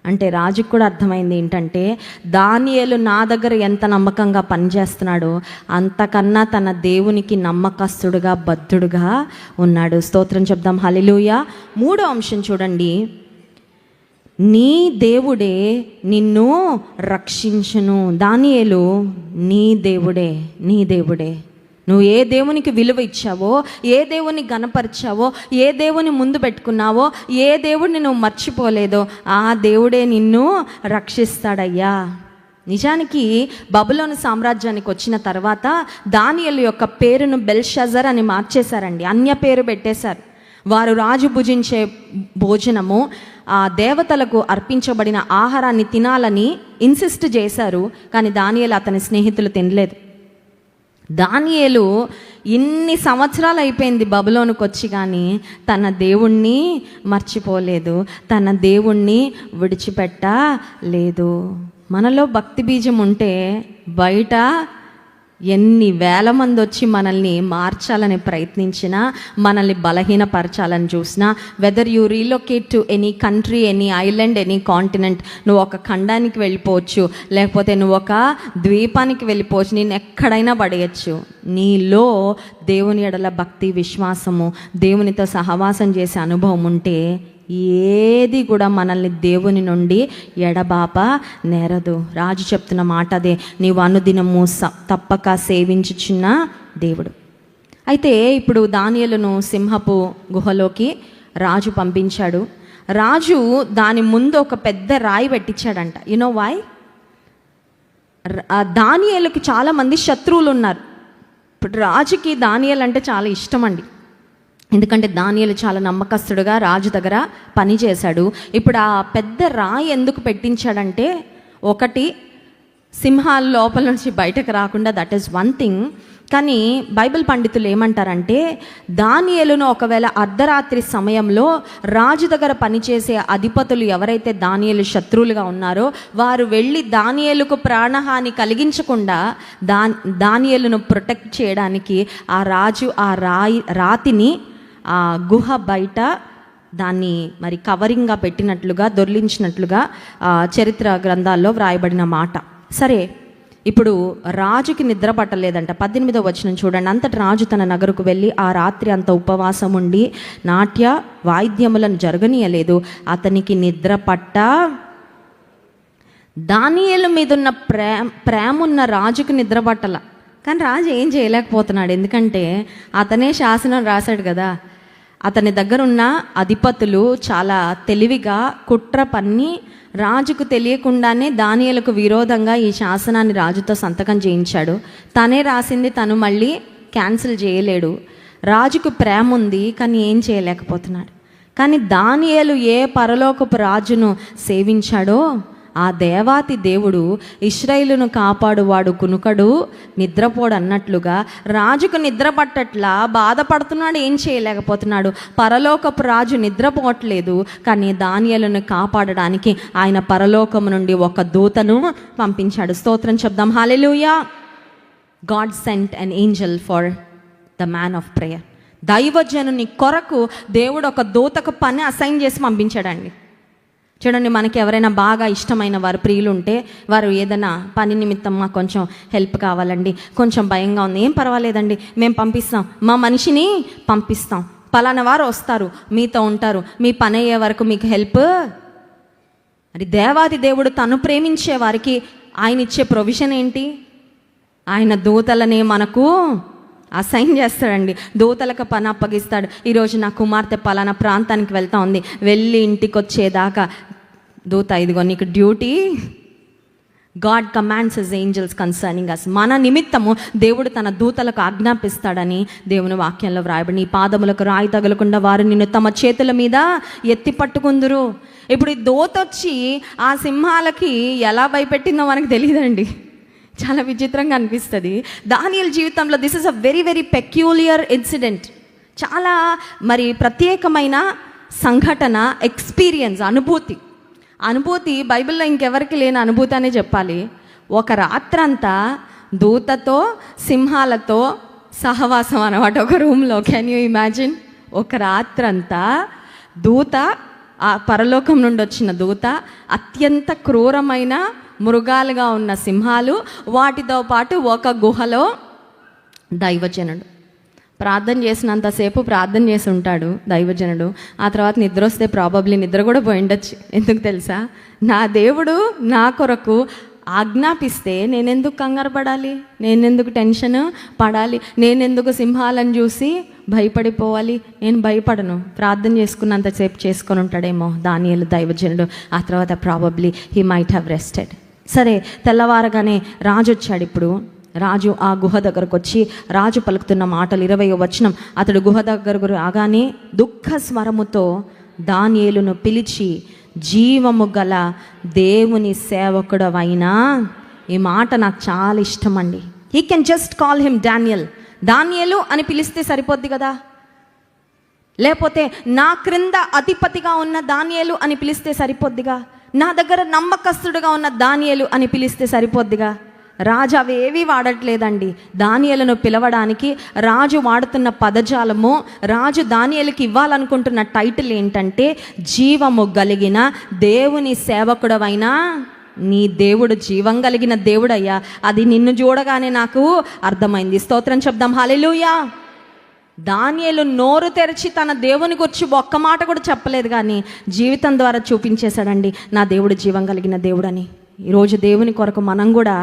అంటే రాజుకు కూడా అర్థమైంది ఏంటంటే, దానియేలు నా దగ్గర ఎంత నమ్మకంగా పనిచేస్తున్నాడో అంతకన్నా తన దేవునికి నమ్మకస్తుడుగా బద్ధుడుగా ఉన్నాడు. స్తోత్రం చెప్దాం, హల్లెలూయా. 3వ అంశం చూడండి, నీ దేవుడే నిన్ను రక్షించును. దానియేలు, నీ దేవుడే, నీ దేవుడే. నువ్వు ఏ దేవునికి విలువ ఇచ్చావో, ఏ దేవుని గణపరిచావో, ఏ దేవుని ముందు పెట్టుకున్నావో, ఏ దేవుడిని నువ్వు మర్చిపోలేదో ఆ దేవుడే నిన్ను రక్షిస్తాడయ్యా. నిజానికి బబులోను సామ్రాజ్యానికి వచ్చిన తర్వాత దానియేలు యొక్క పేరును బెల్షజర్ అని మార్చేశారండి, అన్య పేరు పెట్టేశారు. వారు రాజు భుజించే భోజనము, ఆ దేవతలకు అర్పించబడిన ఆహారాన్ని తినాలని ఇన్సిస్ట్ చేశారు. కానీ దానియేలు అతని స్నేహితులు తినలేదు. దానియేలు ఇన్ని సంవత్సరాలు అయిపోయింది బబులోనుకు వచ్చి, కానీ తన దేవుణ్ణి మర్చిపోలేదు, తన దేవుణ్ణి విడిచిపెట్టలేదు. మనలో భక్తి బీజం ఉంటే బయట ఎన్ని వేల మంది వచ్చి మనల్ని మార్చాలని ప్రయత్నించినా, మనల్ని బలహీనపరచాలని చూసినా, whether you relocate to any country, any island, any continent, నువ్వు ఒక ఖండానికి వెళ్ళిపోవచ్చు, లేకపోతే నువ్వు ఒక ద్వీపానికి వెళ్ళిపోవచ్చు, నేను ఎక్కడైనా పడేయచ్చు. నీలో దేవుని ఎడల భక్తి, విశ్వాసము, దేవునితో సహవాసం చేసే అనుభవం ఉంటే ఏది కూడా మనల్ని దేవుని నుండి ఎడబాప నేరదు. రాజు చెప్తున్న మాట అదే, నీవు అనుదినము తప్పక సేవించుచున్న దేవుడు. అయితే ఇప్పుడు దానియేలును సింహపు గుహలోకి రాజు పంపించాడు. రాజు దాని ముందు ఒక పెద్ద రాయి పెట్టించాడంట. You know why? దానియేలుకి చాలామంది శత్రువులు ఉన్నారు. ఇప్పుడు రాజుకి దానియేలు అంటే చాలా ఇష్టం అండి, ఎందుకంటే దానియేలు చాలా నమ్మకస్తుడుగా రాజు దగ్గర పనిచేశాడు. ఇప్పుడు ఆ పెద్ద రాయి ఎందుకు పెట్టించాడంటే, ఒకటి సింహాల లోపల నుంచి బయటకు రాకుండా, దట్ ఈస్ వన్ థింగ్. కానీ బైబిల్ పండితులు ఏమంటారంటే, దానియేలును ఒకవేళ అర్ధరాత్రి సమయంలో రాజు దగ్గర పనిచేసే అధిపతులు ఎవరైతే దానియేలు శత్రువులుగా ఉన్నారో వారు వెళ్ళి దానియేలుకు ప్రాణహాని కలిగించకుండా దానియేలును ప్రొటెక్ట్ చేయడానికి ఆ రాజు ఆ రాతిని ఆ గుహ బయట దాన్ని మరి కవరింగ్గా పెట్టినట్లుగా, దొర్లించినట్లుగా చరిత్ర గ్రంథాల్లో వ్రాయబడిన మాట. సరే, ఇప్పుడు రాజుకి నిద్ర పట్టలేదంట. 18వ వచనం చూడండి. అంతటి రాజు తన నగరుకు వెళ్ళి ఆ రాత్రి అంత ఉపవాసం ఉండి నాట్య వాయిద్యములను జరగనీయలేదు. అతనికి నిద్ర పట్ట. దానియేలు మీద ఉన్న ప్రేమ ఉన్న రాజుకు నిద్ర పట్టల. కానీ రాజు ఏం చేయలేకపోతున్నాడు, ఎందుకంటే అతనే శాసనం రాశాడు కదా. అతని దగ్గర ఉన్న అధిపతులు చాలా తెలివిగా కుట్ర పన్ని రాజుకు తెలియకుండానే దానియేలుకు విరోధంగా ఈ శాసనాన్ని రాజుతో సంతకం చేయించాడు. తనే రాసింది తను మళ్ళీ క్యాన్సిల్ చేయలేడు. రాజుకు ప్రేమ ఉంది, కానీ ఏం చేయలేకపోతున్నాడు. కానీ దానియేలు ఏ పరలోకపు రాజును సేవించాడో ఆ దేవాతి దేవుడు ఇశ్రాయేలును కాపాడువాడు కునుకడు నిద్రపోడు అన్నట్లుగా రాజుకు నిద్ర పట్టట్లా బాధపడుతున్నాడు, ఏం చేయలేకపోతున్నాడు. పరలోకపు రాజు నిద్రపోవట్లేదు, కానీ దానియేలును కాపాడడానికి ఆయన పరలోకము నుండి ఒక దూతను పంపించాడు. స్తోత్రం చెప్దాం, హల్లెలూయా. God sent an angel for the man of prayer. దైవజనుని కొరకు దేవుడు ఒక దూతకు పని అసైన్ చేసి పంపించాడండి. చూడండి, మనకి ఎవరైనా బాగా ఇష్టమైన వారు ప్రియులు ఉంటే, వారు ఏదైనా పని నిమిత్తం మాకు కొంచెం హెల్ప్ కావాలండి, కొంచెం భయంగా ఉంది, ఏం పర్వాలేదండి, మేము పంపిస్తాం, మా మనిషిని పంపిస్తాం, పలానా వారు వస్తారు, మీతో ఉంటారు, మీ పని అయ్యే వరకు మీకు హెల్ప్. మరి దేవాది దేవుడు తను ప్రేమించే వారికి ఆయన ఇచ్చే ప్రొవిజన్ ఏంటి? ఆయన దూతలనే మనకు అసైన్ చేస్తాడండి. దూతలకు పని అప్పగిస్తాడు. ఈరోజు నా కుమార్తె పలానా ప్రాంతానికి వెళ్తా ఉంది, వెళ్ళి ఇంటికి వచ్చేదాకా దూత, ఇదిగో నీకు duty. God commands his angels concerning us. మన నిమిత్తము దేవుడు తన దూతలకు ఆజ్ఞాపిస్తాడని దేవుని వాక్యంలో వ్రాయబడి, నీ పాదములకు రాయి తగలకుండా వారు నిన్ను తమ చేతుల మీద ఎత్తి పట్టుకుందురు. ఇప్పుడు ఈ దూత వచ్చి ఆ సింహాలకి ఎలా భయపెట్టిందో మనకు తెలియదండి. చాలా విచిత్రంగా అనిపిస్తుంది. దానియేలు జీవితంలో this is a very very peculiar incident. చాలా మరి ప్రత్యేకమైన సంఘటన, ఎక్స్పీరియన్స్, అనుభూతి బైబిల్లో ఇంకెవరికి లేని అనుభూతి అనే చెప్పాలి. ఒక రాత్రంతా దూతతో సింహాలతో సహవాసం అన్నమాట ఒక రూమ్లో. Can you imagine? ఒక రాత్రంతా దూత, ఆ పరలోకం నుండి వచ్చిన దూత, అత్యంత క్రూరమైన మృగాలుగా ఉన్న సింహాలు, వాటితో పాటు ఒక గుహలో దైవజనుడు ప్రార్థన చేసినంతసేపు ప్రార్థన చేసి ఉంటాడు దైవజనుడు. ఆ తర్వాత నిద్ర వస్తే ప్రాబబ్లీ నిద్ర కూడా పోయిండొచ్చు. ఎందుకు తెలుసా? నా దేవుడు నా కొరకు ఆజ్ఞాపిస్తే నేనెందుకు కంగారు పడాలి, నేనెందుకు టెన్షన్ పడాలి, నేనెందుకు సింహాలను చూసి భయపడిపోవాలి? నేను భయపడను. ప్రార్థన చేసుకున్నంతసేపు చేసుకొని ఉంటాడేమో దానియేలు దైవజనుడు. ఆ తర్వాత probably he might have rested. సరే, తెల్లవారగానే రాజు వచ్చాడు. ఇప్పుడు రాజు ఆ గుహ దగ్గరకు వచ్చి రాజు పలుకుతున్న మాటలు 20వ వచనం. అతడు గుహ దగ్గరకు రాగానే దుఃఖ స్వరముతో దానియేలును పిలిచి, జీవము గల దేవుని సేవకుడవైనా, ఈ మాట నాకు చాలా ఇష్టం అండి. He can just call him Daniel. దానియేలు అని పిలిస్తే సరిపోద్ది కదా, లేకపోతే నా క్రింద అధిపతిగా ఉన్న దానియేలు అని పిలిస్తే సరిపోద్దిగా, నా దగ్గర నమ్మకస్తుడుగా ఉన్న దానియేలు అని పిలిస్తే సరిపోద్దిగా. రాజు అవేవి వాడట్లేదండి. దానియేలును పిలవడానికి రాజు వాడుతున్న పదజాలము, రాజు దానియేలుకి ఇవ్వాలనుకుంటున్న టైటిల్ ఏంటంటే, జీవము కలిగిన దేవుని సేవకుడవైనా, నీ దేవుడు జీవం కలిగిన దేవుడయ్యా. అది నిన్ను చూడగానే నాకు అర్థమైంది. స్తోత్రం చెప్దాం, హల్లెలూయా. దానియేలు నోరు తెరిచి తన దేవుని గురించి ఒక్క మాట కూడా చెప్పలేదు, కానీ జీవితం ద్వారా చూపించేశాడండి నా దేవుడు జీవం కలిగిన దేవుడని. ఈరోజు దేవుని కొరకు మనం కూడా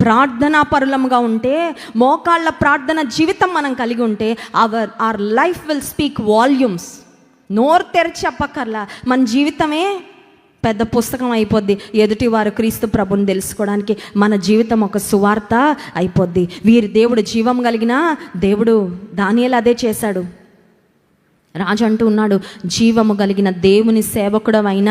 ప్రార్థనా పరులముగా ఉంటే, మోకాళ్ళ ప్రార్థన జీవితం మనం కలిగి ఉంటే, our life will speak volumes. నోరు తెరిచి చెప్పక్కర్లా, మన జీవితమే పెద్ద పుస్తకం అయిపోద్ది. ఎదుటి వారు క్రీస్తు ప్రభుని తెలుసుకోవడానికి మన జీవితం ఒక సువార్త అయిపోద్ది. వీరి దేవుడు జీవం కలిగిన దేవుడు. దానియేలు అదే చేశాడు. రాజు అంటూ ఉన్నాడు, జీవము కలిగిన దేవుని సేవకుడవైన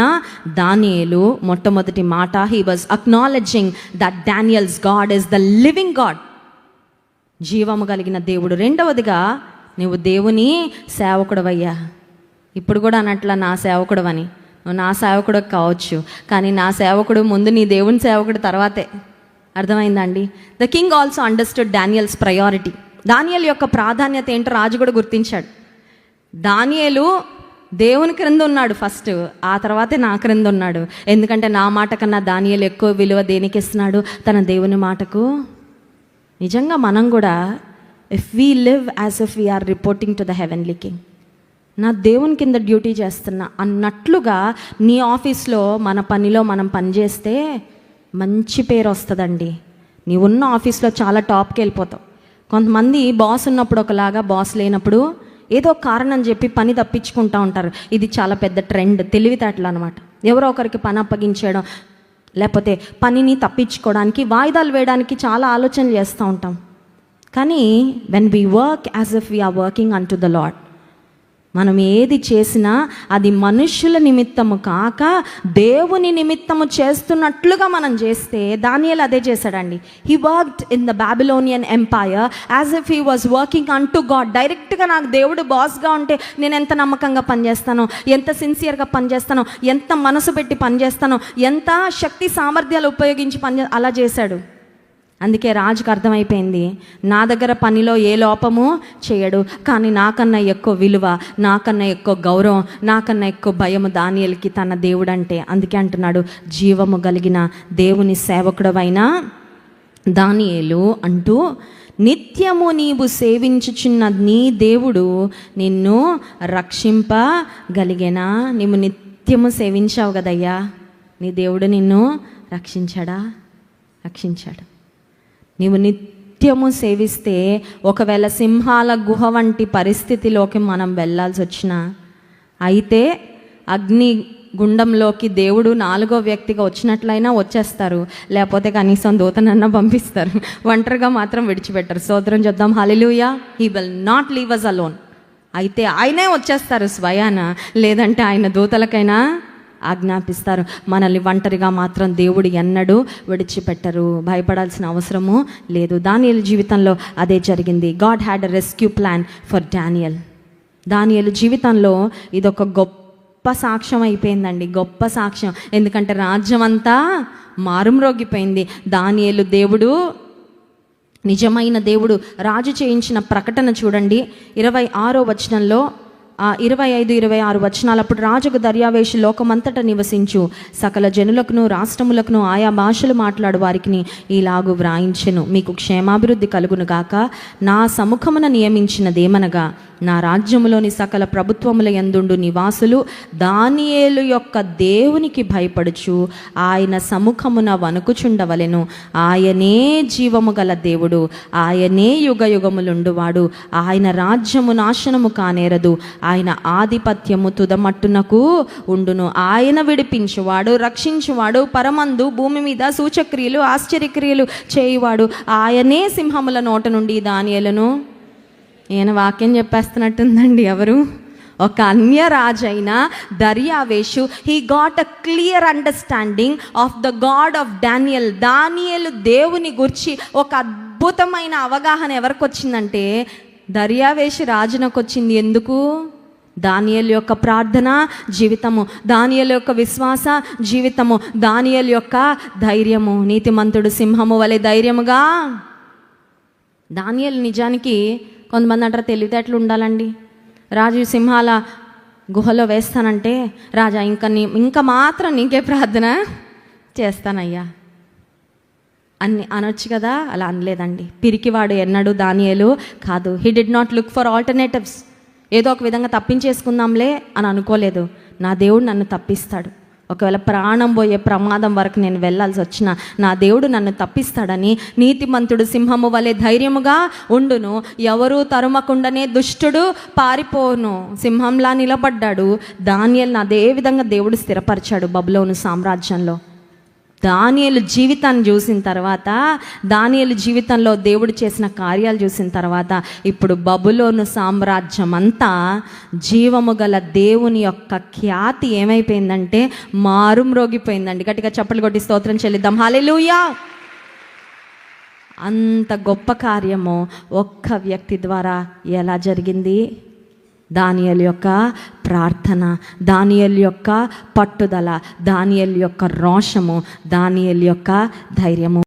దానియేలు. మొట్టమొదటి మాట, he was acknowledging that Daniels God is the living God. జీవము కలిగిన దేవుడు. రెండవదిగా, నువ్వు దేవుని సేవకుడవయ్యా. ఇప్పుడు కూడా అనట్లా నా సేవకుడవని. నువ్వు నా సేవకుడు కావచ్చు, కానీ నా సేవకుడు ముందు నీ దేవుని సేవకుడు తర్వాతే. అర్థమైందండి? The king also understood Daniels priority. దానియేలు యొక్క ప్రాధాన్యత ఏంటో రాజు కూడా గుర్తించాడు. దానియేలు దేవుని క్రింద ఉన్నాడు ఫస్ట్, ఆ తర్వాతే నా క్రింద ఉన్నాడు. ఎందుకంటే నా మాట కన్నా దానియేలు ఎక్కువ విలువ దేనికి ఇస్తున్నాడు? తన దేవుని మాటకు. నిజంగా మనం కూడా, if we live as if we're reporting to the heavenly king, నా దేవుని కింద డ్యూటీ చేస్తున్నా అన్నట్లుగా నీ ఆఫీస్లో మన పనిలో మనం పనిచేస్తే మంచి పేరు వస్తుందండి. నీ ఉన్న ఆఫీస్లో చాలా టాప్కి వెళ్ళిపోతావు. కొంతమంది బాస్ ఉన్నప్పుడు ఒకలాగా, బాస్ లేనప్పుడు ఏదో కారణం చెప్పి పని తప్పించుకుంటూ ఉంటారు. ఇది చాలా పెద్ద ట్రెండ్, తెలివితేటలు అనమాట. ఎవరో ఒకరికి పని అప్పగించేయడం, లేకపోతే పనిని తప్పించుకోవడానికి, వాయిదాలు వేయడానికి చాలా ఆలోచనలు చేస్తూ ఉంటాం. కానీ when we work as if we're working unto the Lord, మనం ఏది చేసినా అది మనుష్యుల నిమిత్తము కాక దేవుని నిమిత్తము చేస్తున్నట్లుగా మనం చేస్తే, దానియేలు అదే చేశాడండి. He worked in the Babylonian empire as if he was working unto God. డైరెక్ట్గా నాకు దేవుడు బాస్గా ఉంటే నేను ఎంత నమ్మకంగా పనిచేస్తానో, ఎంత సిన్సియర్గా పనిచేస్తానో, ఎంత మనసు పెట్టి పనిచేస్తానో, ఎంత శక్తి సామర్థ్యాలు ఉపయోగించి అలా చేశాడు. అందుకే రాజుకు అర్థమైపోయింది, నా దగ్గర పనిలో ఏ లోపము చేయడు, కానీ నాకన్నా ఎక్కువ విలువ, నాకన్నా ఎక్కువ గౌరవం, నాకన్నా ఎక్కువ భయము దానియేలుకి తన దేవుడు అంటే. అందుకే అంటున్నాడు, జీవము కలిగిన దేవుని సేవకుడవైన దానియేలు అంటూ, నిత్యము నీవు సేవించుచున్న నీ దేవుడు నిన్ను రక్షింపగలిగేనా? నీవు నిత్యము సేవించావు కదయ్యా, నీ దేవుడు నిన్ను రక్షించాడా? రక్షించాడు. నీవు నిత్యము సేవిస్తే, ఒకవేళ సింహాల గుహ వంటి పరిస్థితిలోకి మనం వెళ్ళాల్సి వచ్చినా, అయితే అగ్ని గుండంలోకి దేవుడు 4వ వ్యక్తిగా వచ్చినట్లయినా వచ్చేస్తారు, లేకపోతే కనీసం దూతనన్నా పంపిస్తారు. ఒంటరిగా మాత్రం విడిచిపెట్టరు. స్తోత్రం చెప్దాం, హల్లెలూయా. He will not leave us alone. అయితే ఆయనే వచ్చేస్తారు స్వయాన, లేదంటే ఆయన దూతలకైనా ఆజ్ఞాపిస్తారు. మనల్ని ఒంటరిగా మాత్రం దేవుడు ఎన్నడూ విడిచిపెట్టరు. భయపడాల్సిన అవసరము లేదు. దానియేలు జీవితంలో అదే జరిగింది. God had a rescue plan for Daniel. దానియేలు జీవితంలో ఇదొక గొప్ప సాక్ష్యం అయిపోయిందండి, గొప్ప సాక్ష్యం. ఎందుకంటే రాజ్యం అంతా మారుమ్రోగిపోయింది. దానియేలు దేవుడు నిజమైన దేవుడు రాజు చేయించిన ప్రకటన చూడండి 26వ వచనంలో 25, 26 వచనాలు. అప్పుడు రాజుకు దర్యావేషు లోకమంతటా నివసించు సకల జనులకును రాష్ట్రములకును ఆయా భాషలు మాట్లాడు వారికి ఇలాగు వ్రాయించెను, మీకు క్షేమాభివృద్ధి కలుగును గాక. నా సముఖమున నియమించినదేమనగా నా రాజ్యములోని సకల ప్రభుత్వముల యందుండు నివాసులు దానియేలు యొక్క దేవునికి భయపడుచు ఆయన సముఖమున వణుకుచుండవలెను. ఆయనే జీవము గల దేవుడు, ఆయనే యుగ యుగములుండువాడు. ఆయన రాజ్యము నాశనము కానేరదు, ఆయన ఆధిపత్యము తుదమట్టునకు ఉండును. ఆయన విడిపించువాడు, రక్షించువాడు, పరమందు భూమి మీద సూచక్రియలు ఆశ్చర్యక్రియలు చేయువాడు. ఆయనే సింహముల నోట నుండి దానియేలును. ఈయన వాక్యం చెప్పేస్తున్నట్టుందండి. ఎవరు? ఒక అన్య రాజైన దర్యావేషు. He got a clear understanding of the God of Daniel. దానియేలు దేవుని గురించి ఒక అద్భుతమైన అవగాహన ఎవరికి వచ్చిందంటే దర్యావేషు రాజునకు వచ్చింది. ఎందుకు? దానియేలు యొక్క ప్రార్థన జీవితము, దానియేలు యొక్క విశ్వాస జీవితము, దానియేలు యొక్క ధైర్యము. నీతిమంతుడు సింహము వలె ధైర్యముగా. దానియేలు నిజానికి కొంతమంది అంటారు తెలివితేటలు ఉండాలండి. రాజు సింహాల గుహలో వేస్తానంటే రాజా ఇంకా మాత్రం నీకే ప్రార్థన చేస్తానయ్యా అన్ని అనొచ్చు కదా. అలా అనలేదండి. పిరికివాడు ఎన్నడు దానియేలు కాదు. He did not look for alternatives. ఏదో ఒక విధంగా తప్పించేసుకుందాంలే అని అనుకోలేదు. నా దేవుడు నన్ను తప్పిస్తాడు. ఒకవేళ ప్రాణం పోయే ప్రమాదం వరకు నేను వెళ్ళాల్సి వచ్చినా నా దేవుడు నన్ను తప్పిస్తాడని నీతిమంతుడు సింహము వలె ధైర్యముగా ఉండును. ఎవరూ తరుమకుండానే దుష్టుడు పారిపోను. సింహంలా నిలబడ్డాడు దానియేలును. అదే విధంగా దేవుడు స్థిరపరిచాడు బబులోను సామ్రాజ్యంలో. దానియేలు జీవితాన్ని చూసిన తర్వాత, దానియేలు జీవితంలో దేవుడు చేసిన కార్యాలు చూసిన తర్వాత ఇప్పుడు బబులోను సామ్రాజ్యం అంతా జీవము గల దేవుని యొక్క ఖ్యాతి ఏమైపోయిందంటే మారుమ్రోగిపోయిందండి. గట్టిగా చప్పట్లు కొట్టి స్తోత్రం చెల్లిద్దాం. హల్లెలూయా. అంత గొప్ప కార్యము ఒక్క వ్యక్తి ద్వారా ఎలా జరిగింది? దానియేలు యొక్క ప్రార్థన, దానియేలు యొక్క పట్టుదల, దానియేలు యొక్క రోషము, దానియేలు యొక్క ధైర్యము.